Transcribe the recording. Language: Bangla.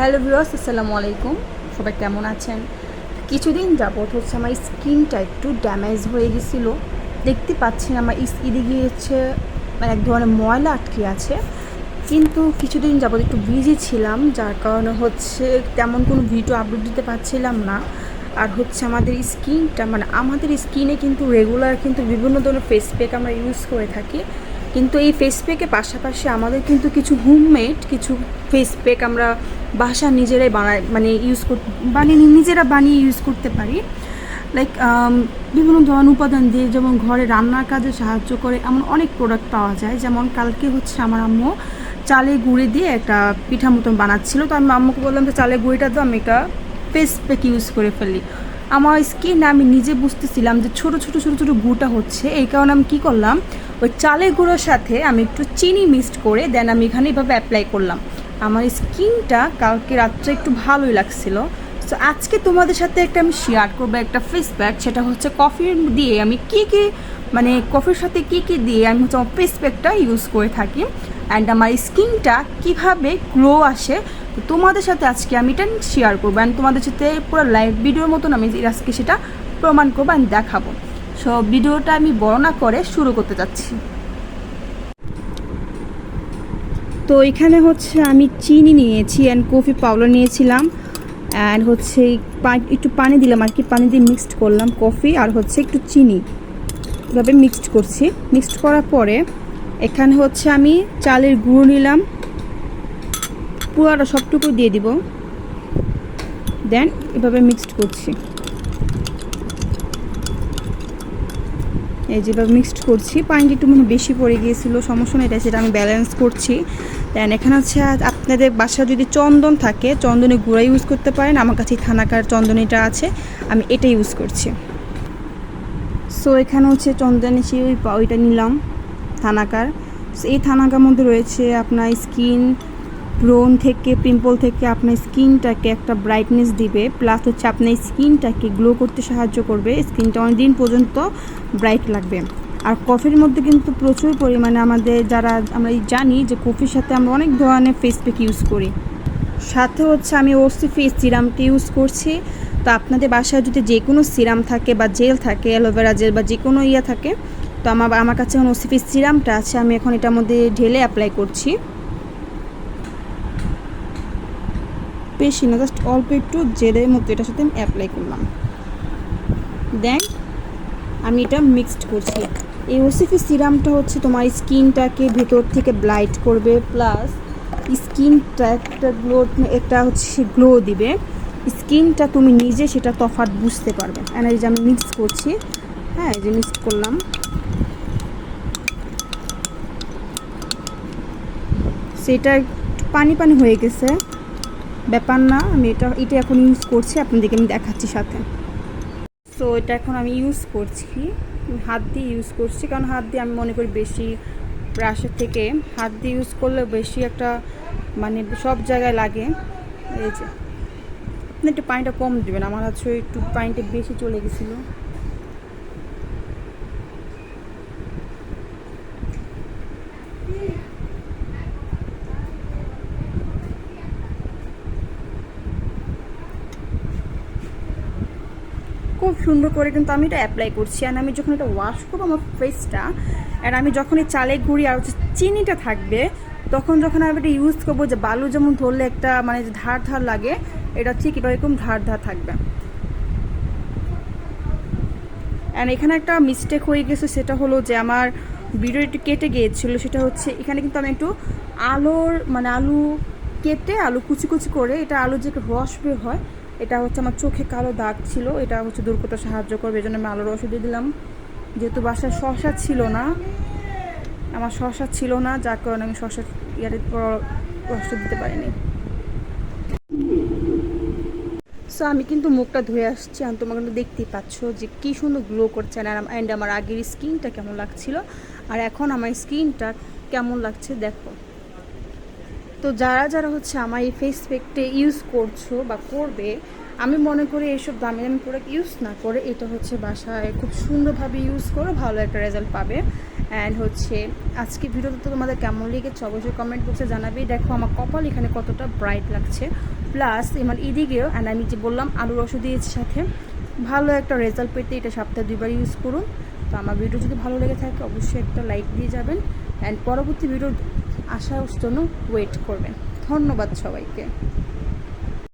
হ্যালো ভিউয়ার্স, আসসালামু আলাইকুম। সবাই কেমন আছেন? কিছুদিন যাবত হচ্ছে আমার স্কিনটা একটু ড্যামেজ হয়ে গেছিলো। দেখতে পাচ্ছেন আমার এদিকে গিয়েছে, মানে এক ধরনের ময়লা আটকে আছে। কিন্তু কিছুদিন যাবত একটু বিজি ছিলাম, যার কারণে হচ্ছে তেমন কোনো ভিডিও আপলোড দিতে পারছিলাম না। আর হচ্ছে আমাদের স্কিনটা, মানে আমাদের স্কিনে কিন্তু রেগুলার কিন্তু বিভিন্ন ধরনের ফেস প্যাক আমরা ইউজ করে থাকি। কিন্তু এই ফেস প্যাকের পাশাপাশি আমাদের কিন্তু কিছু হোমমেড কিছু ফেস প্যাক আমরা বাসা নিজেরাই মানে নিজেরা বানিয়ে ইউজ করতে পারি। লাইক বিভিন্ন ধরনের উপাদান দিয়ে, যেমন ঘরে রান্নার কাজে সাহায্য করে এমন অনেক প্রোডাক্ট পাওয়া যায়। যেমন কালকে হচ্ছে আমার আম্মু চালের গুঁড়ি দিয়ে একটা পিঠা মতন বানাচ্ছিল, তো আমি আম্মুকে বললাম যে চালের গুঁড়িটা তো আমি একটা ফেস প্যাক ইউজ করে ফেলি। আমার স্কিন আমি নিজে বুঝতেছিলাম যে ছোটো ছোটো ছোটো ছোটো গুঁটা হচ্ছে, এই কারণে আমি কী করলাম, ওই চালের গুঁড়োর সাথে আমি একটু চিনি মিক্সড করে দেন আমি এখানে এভাবে অ্যাপ্লাই করলাম। আমার স্কিনটা কালকে রাত্রে একটু ভালোই লাগছিলো। সো আজকে তোমাদের সাথে একটা আমি শেয়ার করবো একটা ফেস প্যাক, সেটা হচ্ছে কফি দিয়ে আমি কী মানে কফির সাথে কী দিয়ে আমি হচ্ছে আমার ফেস প্যাকটা ইউজ করে থাকি, অ্যান্ড আমার স্কিনটা কীভাবে গ্লো আসে। তো তোমাদের সাথে আজকে আমি এটা শেয়ার করবো, অ্যান্ড তোমাদের সাথে পুরো লাইভ ভিডিওর মতন আমি আজকে সেটা প্রমাণ করবো অ্যান্ড দেখাবো। সো ভিডিওটা আমি বড় না করে শুরু করতে যাচ্ছি। তো এখানে হচ্ছে আমি চিনি নিয়েছি অ্যান্ড কফি পাউডার নিয়েছিলাম, অ্যান্ড হচ্ছে একটু পানি দিলাম আর কি, পানি দিয়ে মিক্সড করলাম কফি আর হচ্ছে একটু চিনি, এভাবে মিক্সড করছি। মিক্সড করার পরে এখানে হচ্ছে আমি চালের গুঁড়ো নিলাম, পুরোটা সবটুকু দিয়ে দিব, দেন এভাবে মিক্সড করছি। এই যেভাবে মিক্সড করছি, পানিটা একটু মনে বেশি পড়ে গিয়েছিলো, সমস্যা নেই, সেটা আমি ব্যালেন্স করছি। দেন এখানে হচ্ছে আপনাদের বাসায় যদি চন্দন থাকে, চন্দনের গুঁড়া ইউজ করতে পারেন। আমার কাছে থানাকার চন্দনীটা আছে, আমি এটা ইউজ করছি। সো এখানে হচ্ছে চন্দনী ওইটা নিলাম, থানাকার। সো এই থানাকার মধ্যে রয়েছে আপনার স্কিন ব্রোন থেকে, পিম্পল থেকে আপনার স্কিনটাকে একটা ব্রাইটনেস দিবে, প্লাস হচ্ছে আপনার স্কিনটাকে গ্লো করতে সাহায্য করবে, স্কিনটা অনেক দিন পর্যন্ত ব্রাইট লাগবে। আর কফির মধ্যে কিন্তু প্রচুর পরিমাণে আমরা জানি যে কফির সাথে আমরা অনেক ধরনের ফেস প্যাক ইউজ করি। সাথে হচ্ছে আমি ওসি ফেস সিরামটা ইউজ করছি। তো আপনাদের বাসায় যদি যে কোনো সিরাম থাকে বা জেল থাকে, অ্যালোভেরা জেল বা যে কোনো থাকে, তো আমার কাছে এখন ওসি ফেস সিরামটা আছে, আমি এখন এটার মধ্যে ঢেলে অ্যাপ্লাই করছি। বেশি না, জাস্ট অল্প একটু জেলের মতো এটার সাথে আমি অ্যাপ্লাই করলাম। দেন আমি এটা মিক্সড করছি। এই ওসিফি সিরামটা হচ্ছে তোমার স্কিনটাকে ভেতর থেকে ব্রাইট করবে, প্লাস স্কিনটা একটা হচ্ছে গ্লো দিবে। স্কিনটা তুমি নিজে সেটা তফাৎ বুঝতে পারবে। এই যে আমি মিক্স করছি, হ্যাঁ এই যে মিক্স করলাম, সেটা পানি পানি হয়ে গেছে, ব্যাপার না। আমি এটা এখন ইউজ করছি, আপনাদেরকে আমি দেখাচ্ছি সাথে। সো এটা এখন আমি ইউজ করছি, হাত দিয়ে ইউজ করছি, কারণ হাত দিয়ে আমি মনে করি বেশি ব্রাশের থেকে হাত দিয়ে ইউজ করলে বেশি একটা মানে সব জায়গায় লাগে। এই যে আপনি একটু পানিটা কম দেবেন, আমার হচ্ছে একটু পানিটা বেশি চলে গেছিলো। খুব সুন্দর করে কিন্তু আমি এটা অ্যাপ্লাই করছি। আর আমি যখন এটা ওয়াশ করবো আমার ফেসটা, আর আমি যখন এই চালের গুঁড়ি আর হচ্ছে চিনিটা থাকবে, তখন যখন আমি এটা ইউজ করবো, যে বালু যেমন ধরলে একটা মানে ধার ধার লাগে, এটা ঠিক এরকম ধার ধার থাকবে। অ্যান্ড এখানে একটা মিস্টেক হয়ে গেছে, সেটা হলো যে আমার ভিডিও একটু কেটে গিয়েছিলো। সেটা হচ্ছে এখানে কিন্তু আমি একটু আলু কেটে আলু কুচি কুচি করে, এটা আলু যে রস বের হয়, এটা হচ্ছে আমার চোখে কালো দাগ ছিল, এটা হচ্ছে দূর করতে সাহায্য করবে, এই জন্য আমি আলুর রস দিয়ে দিলাম। যেহেতু বাসায় শসা ছিল না, যার কারণে আমি শসা রস দিতে পারিনি। সো আমি কিন্তু মুখটা ধুয়ে আসছি, আর তোমরা কিন্তু দেখতেই পাচ্ছ যে কী সুন্দর গ্লো করছে। অ্যান্ড আমার আগের স্কিনটা কেমন লাগছিল আর এখন আমার স্কিনটা কেমন লাগছে দেখো। তো যারা হচ্ছে আমার এই ফেস প্যাকটা ইউজ করছো বা করবে, আমি মনে করি এইসব দামি দামি প্রোডাক্ট ইউজ না করে এটা হচ্ছে বাসায় খুব সুন্দরভাবে ইউজ করে ভালো একটা রেজাল্ট পাবে। অ্যান্ড হচ্ছে আজকে ভিডিওটা তো তোমাদের কেমন লেগেছে অবশ্যই কমেন্ট বক্সে জানাবেই। দেখো আমার কপাল এখানে কতটা ব্রাইট লাগছে, প্লাস আমার এদিকেও অ্যান্ড আমি যে বললাম আলু রসও দিয়েছি সাথে। ভালো একটা রেজাল্ট পেতে এটা সপ্তাহে 2বার ইউজ করুন। তো আমার ভিডিও যদি ভালো লেগে থাকে অবশ্যই একটা লাইক দিয়ে যাবেন অ্যান্ড পরবর্তী ভিডিও আসার জন্য ওয়েট করবেন। ধন্যবাদ সবাইকে।